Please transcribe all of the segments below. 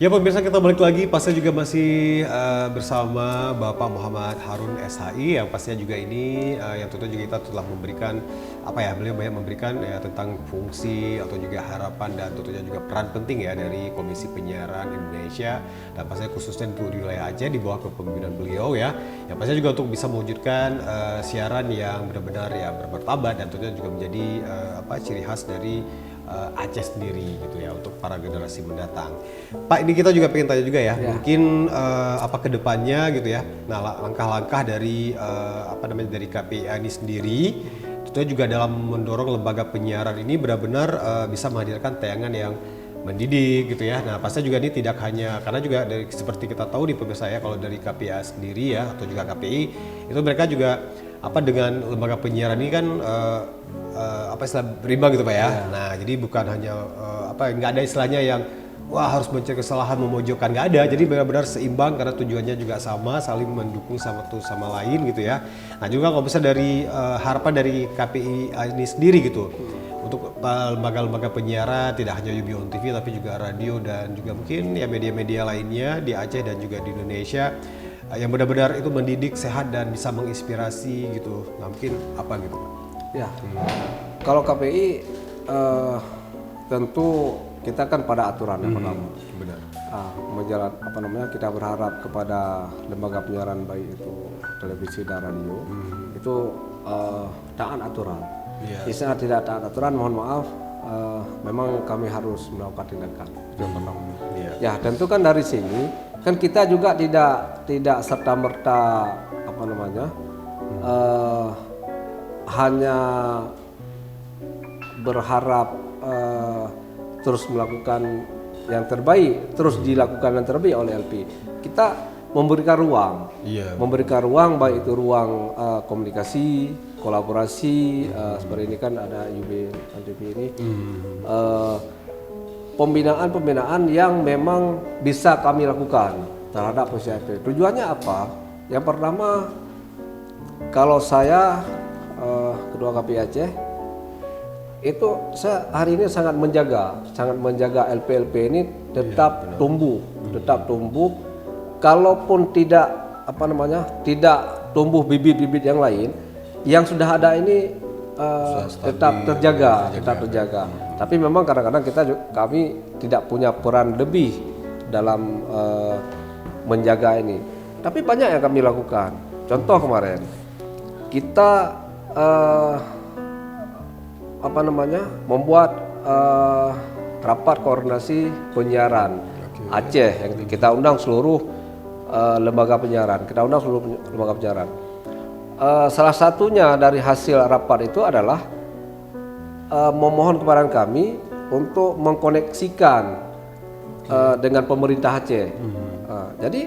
Ya pemirsa, kita balik lagi, pastinya juga masih bersama Bapak Muhammad Harun SHI yang pastinya juga ini yang tentu juga kita telah memberikan beliau banyak memberikan ya tentang fungsi atau juga harapan dan tentunya juga peran penting ya dari Komisi Penyiaran Indonesia dan pastinya khususnya untuk di wilayah Aceh di bawah kepemimpinan beliau ya yang pastinya juga untuk bisa mewujudkan siaran yang benar-benar ya bermartabat dan tentunya juga menjadi ciri khas dari Aceh sendiri gitu ya untuk para generasi mendatang. Pak, ini kita juga pengen tanya juga ya, mungkin apa kedepannya gitu ya. Nah, langkah-langkah dari dari KPI ini sendiri, tentunya juga dalam mendorong lembaga penyiaran ini benar-benar bisa menghadirkan tayangan yang mendidik gitu ya. Nah, pasti juga ini tidak hanya karena juga dari seperti kita tahu di pemirsa ya kalau dari KPI sendiri ya atau juga KPI itu mereka juga dengan lembaga penyiaran ini kan istilah berimbang gitu Pak ya. Nah, jadi bukan hanya nggak ada istilahnya yang wah harus mencari kesalahan memojokkan, nggak ada. Jadi benar-benar seimbang karena tujuannya juga sama, saling mendukung satu sama lain gitu ya. Nah, juga kalau bisa dari harapan dari KPI ini sendiri gitu untuk lembaga-lembaga penyiaran tidak hanya Yubion TV tapi juga radio dan juga mungkin ya media-media lainnya di Aceh dan juga di Indonesia yang benar-benar itu mendidik, sehat dan bisa menginspirasi gitu. Nah, mungkin apa gitu Pak? Ya, kalau KPI tentu kita kan pada aturan yang pertama. Benar. Kita berharap kepada lembaga penyiaran baik itu televisi dan radio itu taat aturan. Istilah tidak taat aturan, mohon maaf, memang kami harus melakukan tindakan. Itu yang pertama. Ya, tentu kan dari sini kan kita juga tidak serta merta hanya berharap terus melakukan yang terbaik, terus dilakukan yang terbaik oleh LP. Kita memberikan ruang, baik itu ruang komunikasi, kolaborasi, seperti ini kan ada UB ini, pembinaan yang memang bisa kami lakukan terhadap PCIP. Tujuannya apa? Yang pertama, kalau saya Ketua KPI Aceh itu saya hari ini sangat menjaga LP-LP ini tetap tumbuh. Kalaupun tidak tumbuh bibit-bibit yang lain, yang sudah ada ini tetap terjaga. Tapi memang kadang-kadang kami tidak punya peran lebih dalam menjaga ini. Tapi banyak yang kami lakukan. Contoh kemarin kita membuat rapat koordinasi penyiaran Aceh yang kita undang seluruh lembaga penyiaran. Salah satunya dari hasil rapat itu adalah memohon kepada kami untuk mengkoneksikan dengan pemerintah Aceh. Jadi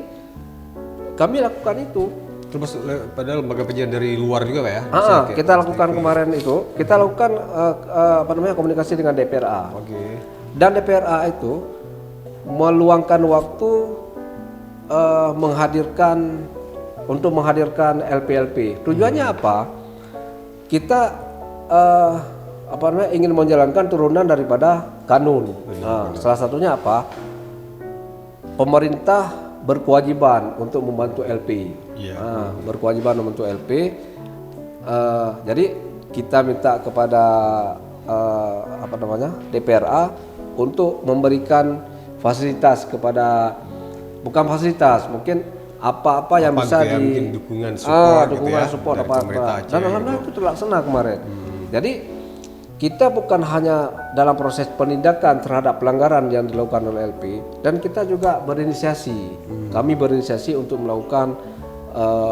kami lakukan itu. Terus padahal lembaga penyiaran dari luar juga Pak ya? Kita lakukan kemarin itu, kita lakukan komunikasi dengan DPRA. Dan DPRA itu meluangkan waktu menghadirkan LP-LP. Tujuannya apa? Kita ingin menjalankan turunan daripada kanun. Salah satunya apa? Pemerintah berkewajiban untuk membantu LP. Jadi kita minta kepada DPRA untuk memberikan fasilitas kepada, bukan fasilitas, mungkin apa-apa yang bisa dukungan support apa dan alhamdulillah itu terlaksana kemarin. Jadi kita bukan hanya dalam proses penindakan terhadap pelanggaran yang dilakukan oleh LP, dan kita juga berinisiasi. Kami berinisiasi untuk melakukan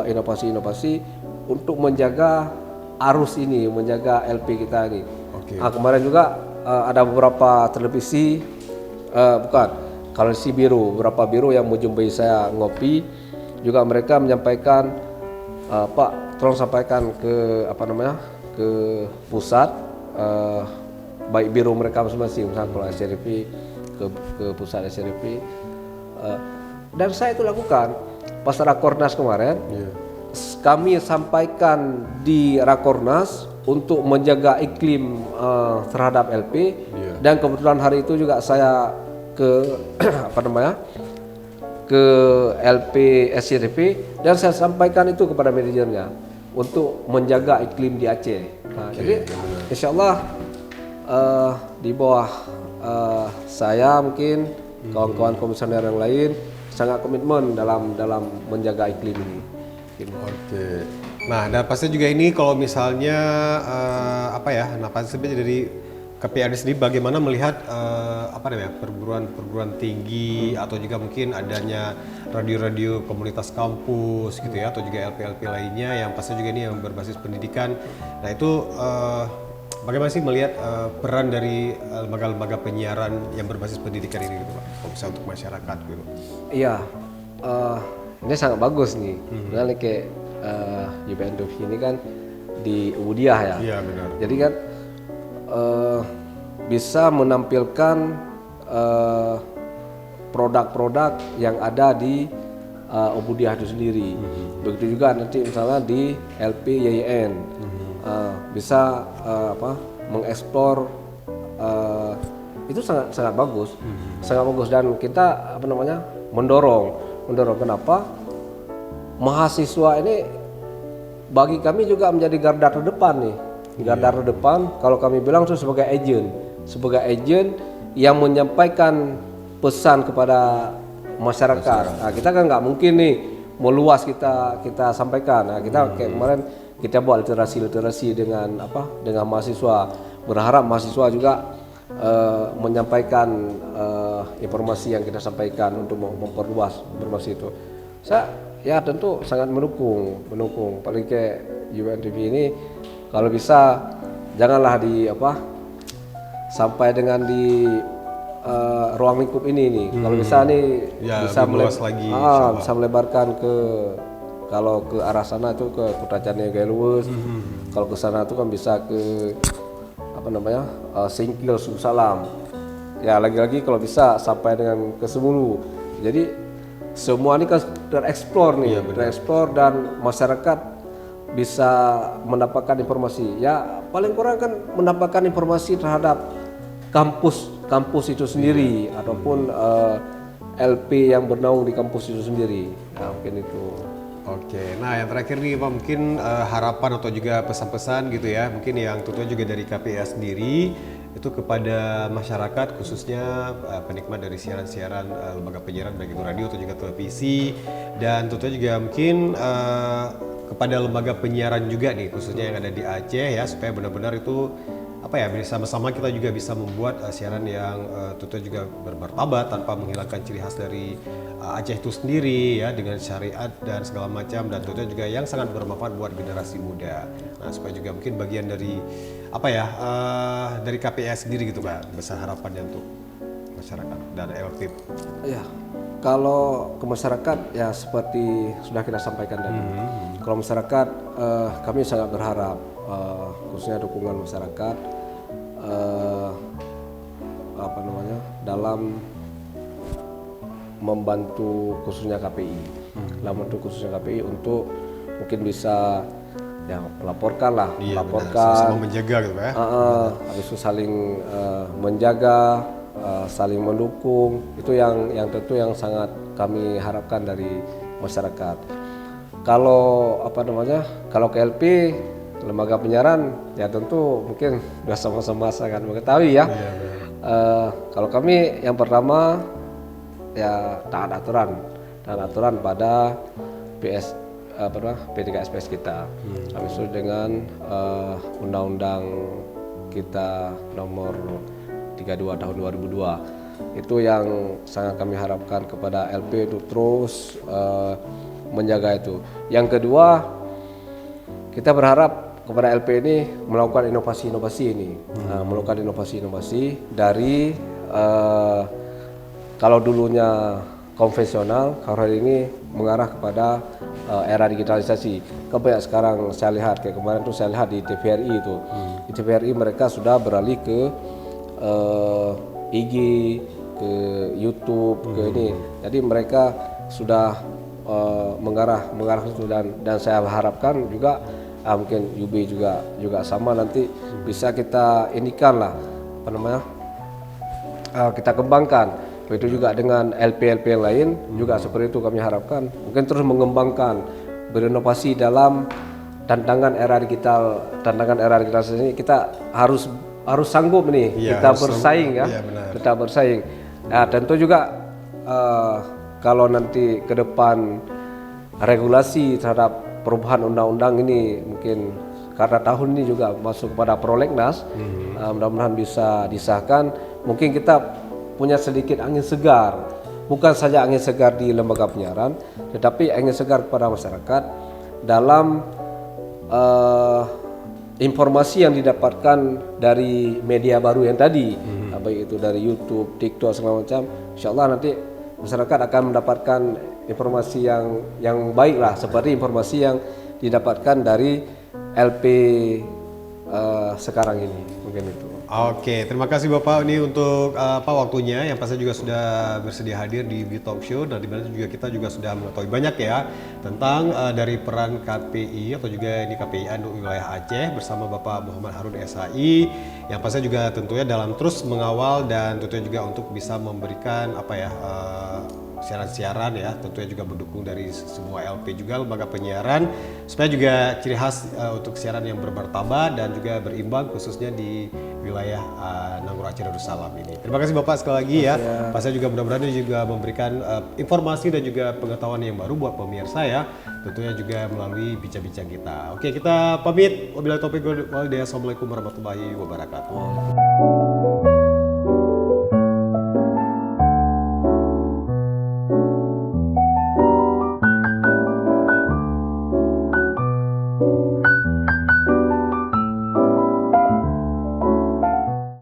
inovasi-inovasi untuk menjaga arus ini, menjaga LP kita ini. Kemarin juga ada beberapa televisi, kalau si biru, beberapa biru yang menjumpai saya ngopi, juga mereka menyampaikan, Pak, tolong sampaikan ke ke pusat, baik biru mereka masing-masing, misalnya kalau SRP ke pusat SRP, dan saya itu lakukan pas Rakornas kemarin. Kami sampaikan di Rakornas untuk menjaga iklim terhadap LP, dan kebetulan hari itu juga saya ke apa namanya, ke LP SCTV, dan saya sampaikan itu kepada manajernya untuk menjaga iklim di Aceh. Nah, jadi insya Allah di bawah saya mungkin kawan-kawan komisioner yang lain sangat komitmen dalam menjaga iklim ini. Oke. Nah, dan pasti juga ini kalau misalnya nah pasti dari KPAD sendiri bagaimana melihat perguruan tinggi atau juga mungkin adanya radio-radio komunitas kampus gitu ya, atau juga LP-LP lainnya yang pasti juga ini yang berbasis pendidikan. Nah itu bagaimana sih melihat peran dari lembaga-lembaga penyiaran yang berbasis pendidikan ini gitu Pak, kalau misalnya untuk masyarakat gitu? Iya, ini sangat bagus nih. Misalnya kayak UPN ini kan di Ubudiah ya. Iya benar. Jadi kan bisa menampilkan produk-produk yang ada di Ubudiah itu sendiri. Begitu juga nanti misalnya di LP YYN bisa mengeksplor, itu sangat bagus, sangat bagus, dan kita mendorong kenapa mahasiswa ini bagi kami juga menjadi garda terdepan nih. Garda terdepan, kalau kami bilang itu sebagai agent yang menyampaikan pesan kepada masyarakat. Nah, kita kan nggak mungkin nih meluas kita sampaikan. Nah, kita kayak kemarin kita buat literasi dengan mahasiswa, berharap mahasiswa juga menyampaikan informasi yang kita sampaikan untuk memperluas informasi itu. Saya ya tentu sangat mendukung, paling kayak UNTV ini kalau bisa janganlah sampai dengan di ruang lingkup ini nih. Kalau bisa nih ya, bisa bisa melebarkan ke, kalau ke arah sana itu ke Putrajaya Galuwes. Kalau ke sana itu kan bisa ke Singkil, Salam. Ya lagi-lagi kalau bisa sampai dengan ke Semulu. Jadi semua ini kan tereksplor nih, tereksplor, dan masyarakat bisa mendapatkan informasi. Ya paling kurang kan mendapatkan informasi terhadap kampus itu sendiri, ataupun LP yang bernaung di kampus itu sendiri. Nah mungkin itu. Oke, nah yang terakhir nih Pak, mungkin harapan atau juga pesan-pesan gitu ya, mungkin yang tentunya juga dari KPA sendiri itu kepada masyarakat, khususnya penikmat dari siaran-siaran lembaga penyiaran baik itu radio atau juga televisi, dan tentunya juga mungkin kepada lembaga penyiaran juga nih, khususnya yang ada di Aceh ya, supaya benar-benar itu bersama-sama kita juga bisa membuat siaran yang tentunya juga bermartabat tanpa menghilangkan ciri khas dari Aceh itu sendiri ya, dengan syariat dan segala macam, dan tentunya juga yang sangat bermanfaat buat generasi muda. Nah supaya juga mungkin bagian dari dari KPA sendiri gitu Pak, besar harapannya untuk masyarakat dan LP. Ya, kalau ke masyarakat ya seperti sudah kita sampaikan tadi. Kalau masyarakat kami sangat berharap khususnya dukungan masyarakat dalam membantu khususnya KPI, untuk mungkin bisa ya melaporkan, sama menjaga gitu ya. Habis itu saling menjaga, saling mendukung, itu yang tentu yang sangat kami harapkan dari masyarakat. Kalau kalau KLP lembaga penyiaran ya tentu mungkin sudah sama-sama sangat mengetahui ya. Kalau kami yang pertama ya taat aturan pada PDKSPS kita. Habis itu dengan undang-undang kita nomor 32 tahun 2002. Itu yang sangat kami harapkan kepada LP untuk terus menjaga itu. Yang kedua, kita berharap kepada LP ini melakukan inovasi-inovasi ini, melakukan inovasi-inovasi dari kalau dulunya konvensional, kalau hari ini mengarah kepada era digitalisasi. Kayak sekarang saya lihat, kayak kemarin tuh saya lihat di TVRI itu, di TVRI mereka sudah beralih ke IG, ke YouTube, ke ini. Jadi mereka sudah mengarah ke situ, dan saya harapkan juga mungkin UB juga sama, nanti bisa kita indikan lah kita kembangkan Begitu juga dengan LP-LP yang lain juga seperti itu kami harapkan. Mungkin terus mengembangkan, berinovasi dalam tantangan era digital ini. Kita harus sanggup nih, Iya, kita harus bersaing sanggup. ya, Iya, benar. tetap bersaing. Nah, tentu juga kalau nanti ke depan regulasi terhadap perubahan undang-undang ini mungkin karena tahun ini juga masuk kepada prolegnas, mudah-mudahan bisa disahkan. Mungkin kita punya sedikit angin segar, bukan saja angin segar di lembaga penyiaran, tetapi angin segar kepada masyarakat dalam informasi yang didapatkan dari media baru yang tadi, baik itu dari YouTube, TikTok segala macam. Insya Allah nanti masyarakat akan mendapatkan informasi yang baik lah, seperti informasi yang didapatkan dari LP sekarang ini, mungkin itu. Oke, terima kasih Bapak ini untuk waktunya yang pasti juga sudah bersedia hadir di Talk Show, dan di mana juga kita juga sudah mengetahui banyak ya tentang dari peran KPI atau juga ini KPI untuk wilayah Aceh bersama Bapak Muhammad Harun SHI, yang pasti juga tentunya dalam terus mengawal dan tentunya juga untuk bisa memberikan siaran-siaran ya, tentunya juga mendukung dari semua LP juga lembaga penyiaran supaya juga ciri khas untuk siaran yang bermartabat dan juga berimbang khususnya di wilayah Nanggroe Aceh Darussalam ini. Terima kasih Bapak sekali lagi ya. Pasti juga mudah-mudahan ini juga memberikan informasi dan juga pengetahuan yang baru buat pemirsa ya, tentunya juga melalui bincang-bincang kita. Oke, kita pamit. Wabillahi taufiq wal hidayah. Assalamualaikum warahmatullahi wabarakatuh.